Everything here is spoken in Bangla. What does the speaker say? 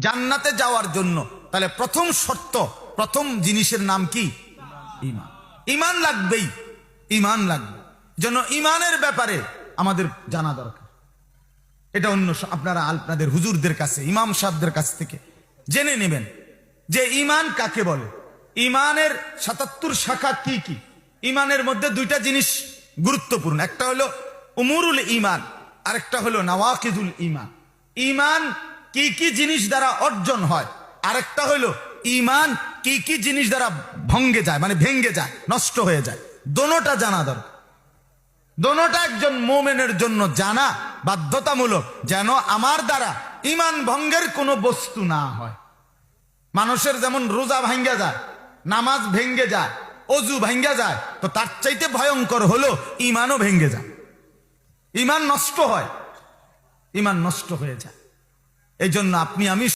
জান্নাতে যাওয়ার জন্য। তাহলে প্রথম শর্ত, প্রথম জিনিসের নাম কি? ঈমান। ঈমান লাগবেই, ঈমান লাগবে। জন্য ঈমানের ব্যাপারে আমাদের জানা দরকার। এটা অন্য আপনারা আপনাদের হুজুরদের কাছে, ইমাম সাহেবদের কাছ থেকে জেনে নেবেন যে ঈমান কাকে বলে, ঈমানের ৭৭ শাখা কি কি। ঈমানের মধ্যে দুইটা জিনিস গুরুত্বপূর্ণ, একটা হলো উমুরুল ঈমান, আরেকটা হলো নওয়াকিদুল ঈমান। ঈমান কি কি জিনিস দ্বারা অর্জন হয়, আরেকটা হলো ঈমান কি কি জিনিস দ্বারা ভঙ্গে যায়, মানে ভেঙ্গে যায়, নষ্ট হয়ে যায়। দোনোটা জানা দরকার। দোনোটা একজন মোমেনের জন্য জানা বাধ্যতামূলক, যেন আমার দ্বারা ঈমান ভঙ্গের কোনো বস্তু না হয়। মানুষের যেমন রোজা ভাঙ্গা যায়, নামাজ ভেঙ্গে যায়, অজু ভাঙ্গা যায়, তো তার চাইতে ভয়ঙ্কর হলো ঈমানও ভেঙ্গে যায়, ঈমান নষ্ট হয়, ঈমান নষ্ট হয়ে যায়। এই জন্য আপনি আমি